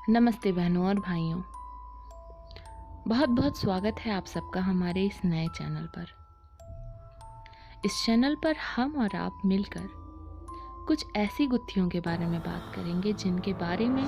नमस्ते बहनों और भाइयों। बहुत बहुत स्वागत है आप सबका हमारे इस नए चैनल पर। इस चैनल पर हम और आप मिलकर कुछ ऐसी गुत्थियों के बारे में बात करेंगे जिनके बारे में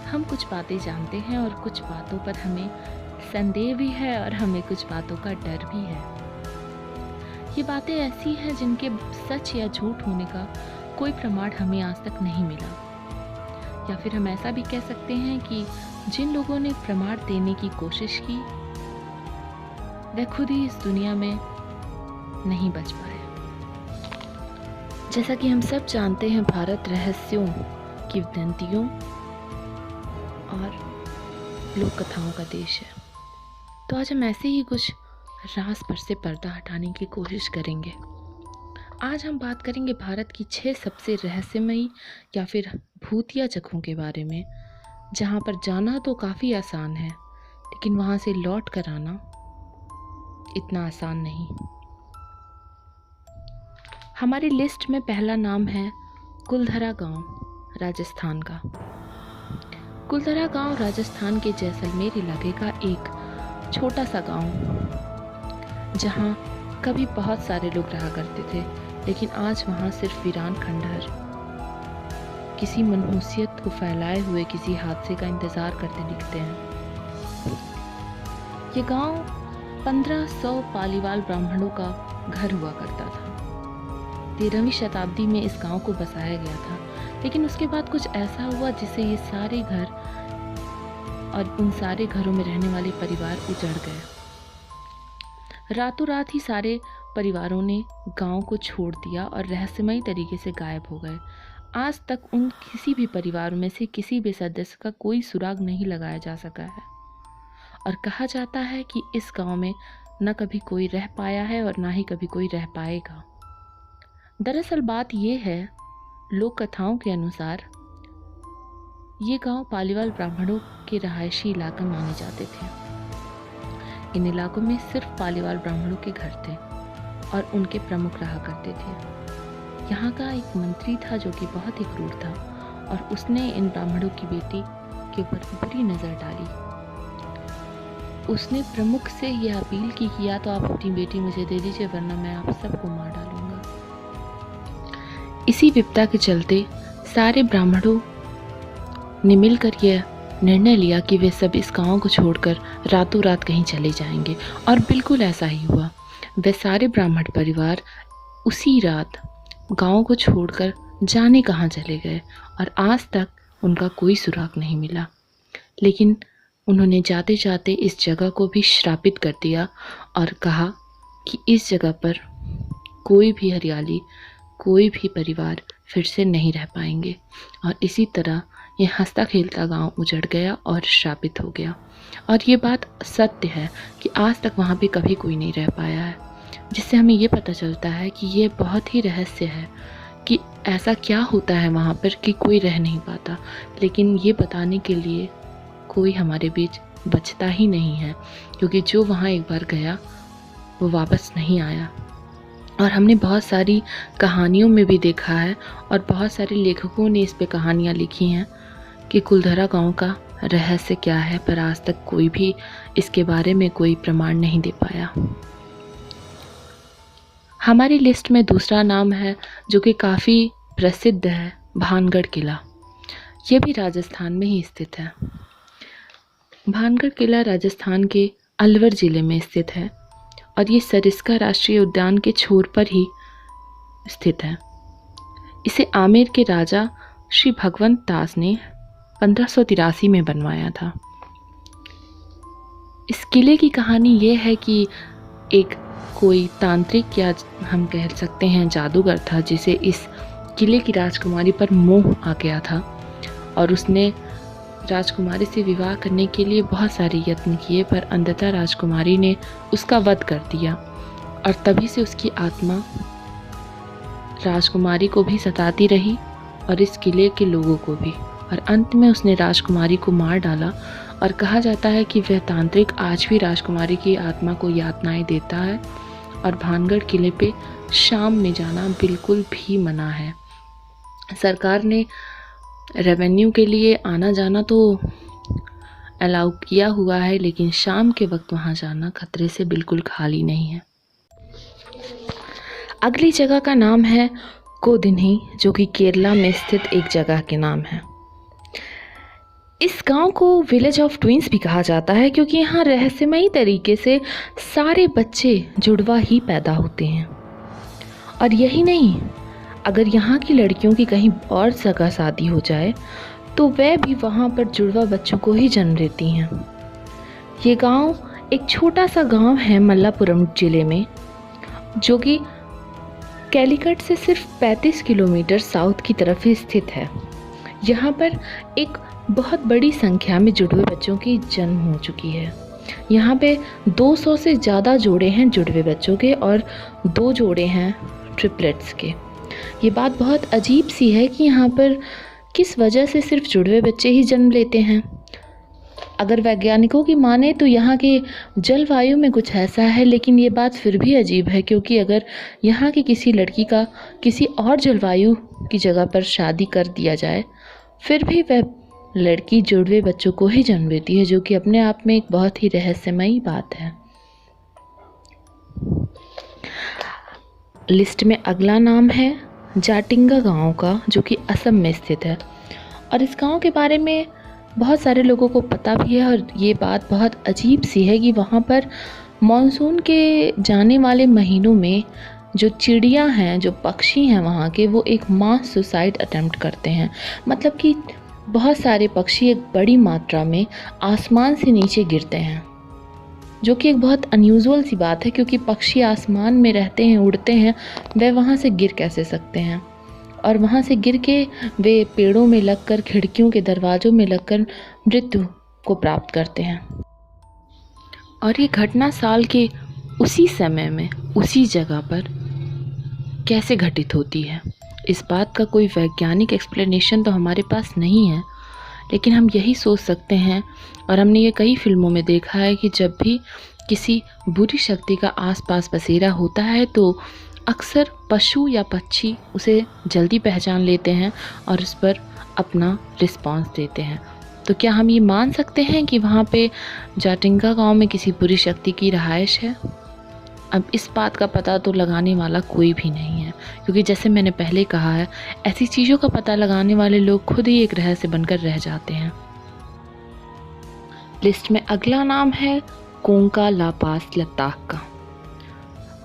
हम कुछ बातें जानते हैं और कुछ बातों पर हमें संदेह भी है और हमें कुछ बातों का डर भी है। ये बातें ऐसी हैं जिनके सच या झूठ होने का कोई प्रमाण हमें आज तक नहीं मिला, या फिर हम ऐसा भी कह सकते हैं कि जिन लोगों ने प्रमाण देने की कोशिश की वे खुद ही इस दुनिया में नहीं बच पाए। जैसा कि हम सब जानते हैं, भारत रहस्यों, किंवदंतियों और लोक कथाओं का देश है। तो आज हम ऐसे ही कुछ राज पर से पर्दा हटाने की कोशिश करेंगे। आज हम बात करेंगे भारत की 6 सबसे रहस्यमयी या फिर भूतिया जगहों के बारे में, जहाँ पर जाना तो काफ़ी आसान है लेकिन वहाँ से लौट कर आना इतना आसान नहीं। हमारी लिस्ट में पहला नाम है कुलधरा गांव, राजस्थान का। कुलधरा गांव राजस्थान के जैसलमेर इलाके का एक छोटा सा गांव, जहाँ कभी बहुत सारे लोग रहा करते थे, लेकिन आज वहाँ सिर्फ वीरान खंडहर किसी मनहूसियत को फैलाए हुए किसी हादसे का इंतजार करते दिखते हैं। ये गांव 1500 पालीवाल ब्राह्मणों का घर हुआ करता था। 13वीं शताब्दी में इस गांव को बसाया गया था, लेकिन उसके बाद कुछ ऐसा हुआ जिससे ये सारे घर और उन सारे घरों में रहने वाले परिवार उजड़ गए। रातों रात ही सारे परिवारों ने गांव को छोड़ दिया और रहस्यमयी तरीके से गायब हो गए। आज तक उन किसी भी परिवार में से किसी भी सदस्य का कोई सुराग नहीं लगाया जा सका है, और कहा जाता है कि इस गांव में न कभी कोई रह पाया है और ना ही कभी कोई रह पाएगा। दरअसल बात यह है, लोक कथाओं के अनुसार ये गांव पालीवाल ब्राह्मणों के रहायशी इलाका माने जाते थे। इन इलाकों में सिर्फ पालीवाल ब्राह्मणों के घर थे और उनके प्रमुख रहा करते थे। यहाँ का एक मंत्री था जो कि बहुत ही क्रूर था, और उसने इन ब्राह्मणों की बेटी के ऊपर बुरी नज़र डाली। उसने प्रमुख से यह अपील की कि या तो आप अपनी बेटी मुझे दे दीजिए, वरना मैं आप सबको मार डालूंगा। इसी विपदा के चलते सारे ब्राह्मणों ने मिलकर यह निर्णय लिया कि वे सब इस गांव को छोड़कर रातों रात कहीं चले जाएंगे, और बिल्कुल ऐसा ही हुआ। वे सारे ब्राह्मण परिवार उसी रात गांव को छोड़कर जाने कहाँ चले गए, और आज तक उनका कोई सुराग नहीं मिला। लेकिन उन्होंने जाते जाते इस जगह को भी श्रापित कर दिया और कहा कि इस जगह पर कोई भी हरियाली, कोई भी परिवार फिर से नहीं रह पाएंगे। और इसी तरह ये हंसता खेलता गांव उजड़ गया और श्रापित हो गया। और ये बात सत्य है कि आज तक वहाँ पे कभी कोई नहीं रह पाया है, जिससे हमें ये पता चलता है कि ये बहुत ही रहस्य है कि ऐसा क्या होता है वहाँ पर कि कोई रह नहीं पाता। लेकिन ये बताने के लिए कोई हमारे बीच बचता ही नहीं है, क्योंकि जो वहाँ एक बार गया वो वापस नहीं आया। और हमने बहुत सारी कहानियों में भी देखा है और बहुत सारे लेखकों ने इस पे कहानियाँ लिखी हैं कि कुलधरा गांव का रहस्य क्या है, पर आज तक कोई भी इसके बारे में कोई प्रमाण नहीं दे पाया। हमारी लिस्ट में दूसरा नाम है जो कि काफ़ी प्रसिद्ध है, भानगढ़ किला। ये भी राजस्थान में ही स्थित है। भानगढ़ किला राजस्थान के अलवर ज़िले में स्थित है और ये सरिस्का राष्ट्रीय उद्यान के छोर पर ही स्थित है। इसे आमेर के राजा श्री भगवंत दास ने 1583 में बनवाया था। इस किले की कहानी ये है कि एक कोई तांत्रिक या हम कह सकते हैं जादूगर था, जिसे इस किले की राजकुमारी पर मोह आ गया था, और उसने राजकुमारी से विवाह करने के लिए बहुत सारे यत्न किए, पर अंततः राजकुमारी ने उसका वध कर दिया। और तभी से उसकी आत्मा राजकुमारी को भी सताती रही और इस किले के लोगों को भी, और अंत में उसने राजकुमारी को मार डाला। और कहा जाता है कि वह तांत्रिक आज भी राजकुमारी की आत्मा को यातनाएं देता है, और भानगढ़ किले पे शाम में जाना बिल्कुल भी मना है। सरकार ने रेवेन्यू के लिए आना जाना तो अलाउ किया हुआ है, लेकिन शाम के वक्त वहाँ जाना खतरे से बिल्कुल खाली नहीं है। अगली जगह का नाम है कोदिन्ही, जो कि केरला में स्थित एक जगह के नाम है। इस गांव को विलेज ऑफ ट्विंस भी कहा जाता है, क्योंकि यहाँ रहस्यमयी तरीके से सारे बच्चे जुड़वा ही पैदा होते हैं। और यही नहीं, अगर यहाँ की लड़कियों की कहीं और जगह शादी हो जाए तो वह भी वहाँ पर जुड़वा बच्चों को ही जन्म देती हैं। ये गांव एक छोटा सा गांव है मल्लापुरम जिले में, जो कि कैलीकट से सिर्फ 35 किलोमीटर साउथ की तरफ ही स्थित है। यहाँ पर एक बहुत बड़ी संख्या में जुड़वे बच्चों की जन्म हो चुकी है। यहाँ पे 200 से ज़्यादा जोड़े हैं जुड़वे बच्चों के और 2 जोड़े हैं ट्रिपलेट्स के। ये बात बहुत अजीब सी है कि यहाँ पर किस वजह से सिर्फ जुड़वे बच्चे ही जन्म लेते हैं। अगर वैज्ञानिकों की माने तो यहाँ के जलवायु में कुछ ऐसा है, लेकिन ये बात फिर भी अजीब है, क्योंकि अगर यहाँ की किसी लड़की का किसी और जलवायु की जगह पर शादी कर दिया जाए, फिर भी वह लड़की जुड़वे बच्चों को ही जन्म देती है, जो कि अपने आप में एक बहुत ही रहस्यमयी बात है। लिस्ट में अगला नाम है जाटिंगा गांव का, जो कि असम में स्थित है। और इस गांव के बारे में बहुत सारे लोगों को पता भी है, और ये बात बहुत अजीब सी है कि वहाँ पर मॉनसून के जाने वाले महीनों में जो चिड़िया हैं, जो पक्षी हैं वहाँ के, वो एक मास सुसाइड अटेम्प्ट करते हैं। मतलब कि बहुत सारे पक्षी एक बड़ी मात्रा में आसमान से नीचे गिरते हैं, जो कि एक बहुत अनयूजुअल सी बात है, क्योंकि पक्षी आसमान में रहते हैं, उड़ते हैं, वे वहाँ से गिर कैसे सकते हैं। और वहाँ से गिर के वे पेड़ों में लगकर, खिड़कियों के दरवाज़ों में लगकर मृत्यु को प्राप्त करते हैं। और ये घटना साल के उसी समय में उसी जगह पर कैसे घटित होती है, इस बात का कोई वैज्ञानिक एक्सप्लेनेशन तो हमारे पास नहीं है, लेकिन हम यही सोच सकते हैं, और हमने ये कई फिल्मों में देखा है कि जब भी किसी बुरी शक्ति का आसपास बसेरा होता है तो अक्सर पशु या पक्षी उसे जल्दी पहचान लेते हैं और उस पर अपना रिस्पॉन्स देते हैं। तो क्या हम ये मान सकते हैं कि वहाँ पे जाटिंगा गांव में किसी बुरी शक्ति की रहाइश है? अब इस बात का पता तो लगाने वाला कोई भी नहीं है, क्योंकि जैसे मैंने पहले कहा है, ऐसी चीज़ों का पता लगाने वाले लोग खुद ही एक रहस्य बनकर रह जाते हैं। लिस्ट में अगला नाम है कोंका ला पास लद्दाख का,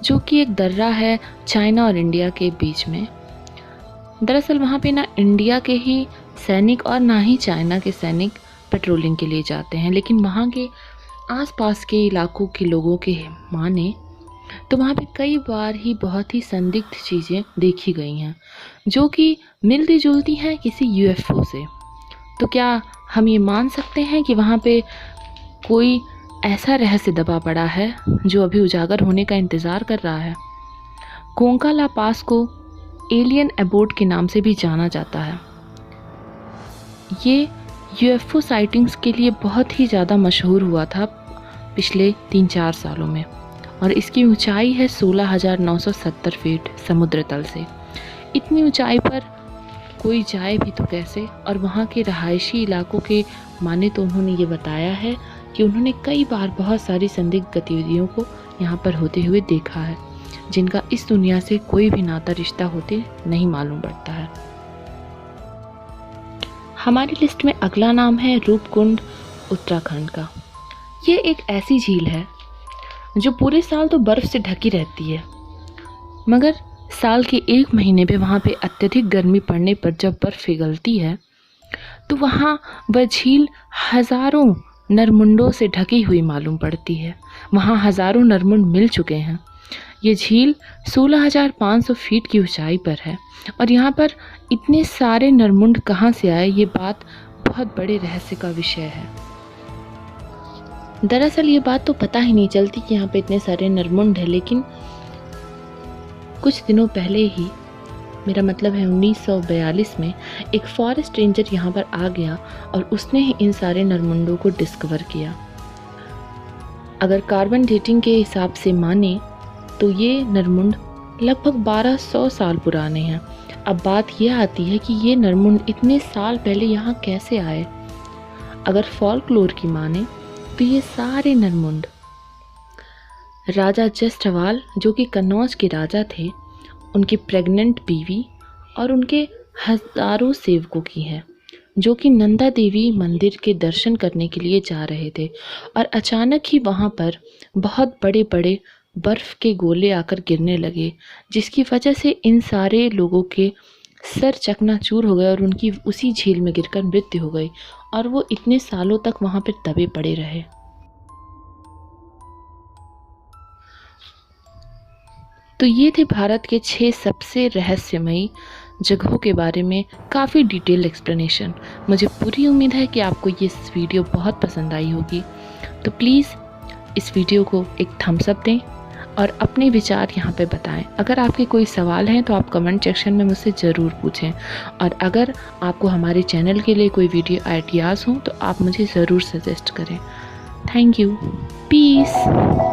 जो कि एक दर्रा है चाइना और इंडिया के बीच में। दरअसल वहाँ पे ना इंडिया के ही सैनिक और ना ही चाइना के सैनिक पेट्रोलिंग के लिए जाते हैं, लेकिन वहाँ के आसपास के इलाकों के लोगों के माने तो वहाँ पे कई बार ही बहुत ही संदिग्ध चीज़ें देखी गई हैं, जो कि मिलती जुलती हैं किसी यूएफओ से। तो क्या हम ये मान सकते हैं कि वहाँ पे कोई ऐसा रहस्य दबा पड़ा है जो अभी उजागर होने का इंतज़ार कर रहा है? कोंका ला पास को एलियन एबोर्ड के नाम से भी जाना जाता है। ये यूएफओ साइटिंग्स के लिए बहुत ही ज़्यादा मशहूर हुआ था पिछले 3-4 सालों में, और इसकी ऊंचाई है 16,970 फीट समुद्र तल से। इतनी ऊंचाई पर कोई जाए भी तो कैसे? और वहाँ के रहायशी इलाकों के माने तो उन्होंने ये बताया है कि उन्होंने कई बार बहुत सारी संदिग्ध गतिविधियों को यहाँ पर होते हुए देखा है, जिनका इस दुनिया से कोई भी नाता रिश्ता होते नहीं मालूम पड़ता है। हमारी लिस्ट में अगला नाम है रूपकुंड उत्तराखंड का। ये एक ऐसी झील है जो पूरे साल तो बर्फ़ से ढकी रहती है, मगर साल के 1 महीने पे वहाँ पे अत्यधिक गर्मी पड़ने पर जब बर्फ़ पिघलती है तो वहाँ वह झील हज़ारों नरमुंडों से ढकी हुई मालूम पड़ती है। वहाँ हज़ारों नरमुंड मिल चुके हैं। ये झील 16,500 फीट की ऊंचाई पर है, और यहाँ पर इतने सारे नरमुंड कहाँ से आए, ये बात बहुत बड़े रहस्य का विषय है। दरअसल ये बात तो पता ही नहीं चलती कि यहाँ पे इतने सारे नरमुंड हैं, लेकिन कुछ दिनों पहले ही, मेरा मतलब है 1942 में, एक फॉरेस्ट रेंजर यहाँ पर आ गया और उसने ही इन सारे नरमुंडों को डिस्कवर किया। अगर कार्बन डेटिंग के हिसाब से माने तो ये नरमुंड लगभग 1200 साल पुराने हैं। अब बात यह आती है कि ये नरमुंड इतने साल पहले यहाँ कैसे आए। अगर फॉल्कलोर की माने तो ये सारे नरमुंड राजा जस्टवाल, जो कि कन्नौज के राजा थे, उनकी प्रेग्नेंट बीवी और उनके हजारों सेवकों की है, जो कि नंदा देवी मंदिर के दर्शन करने के लिए जा रहे थे। और अचानक ही वहाँ पर बहुत बड़े बड़े बर्फ़ के गोले आकर गिरने लगे, जिसकी वजह से इन सारे लोगों के सर चकनाचूर हो गए और उनकी उसी झील में गिरकर मृत्यु हो गई, और वो इतने सालों तक वहाँ पर दबे पड़े रहे। तो ये थे भारत के 6 सबसे रहस्यमयी जगहों के बारे में काफ़ी डिटेल एक्सप्लेनेशन। मुझे पूरी उम्मीद है कि आपको ये वीडियो बहुत पसंद आई होगी। तो प्लीज़ इस वीडियो को एक थम्स अप दें और अपने विचार यहाँ पे बताएं। अगर आपके कोई सवाल हैं तो आप कमेंट सेक्शन में मुझसे ज़रूर पूछें, और अगर आपको हमारे चैनल के लिए कोई वीडियो आइडियाज़ हों तो आप मुझे ज़रूर सजेस्ट करें। Thank you. पीस।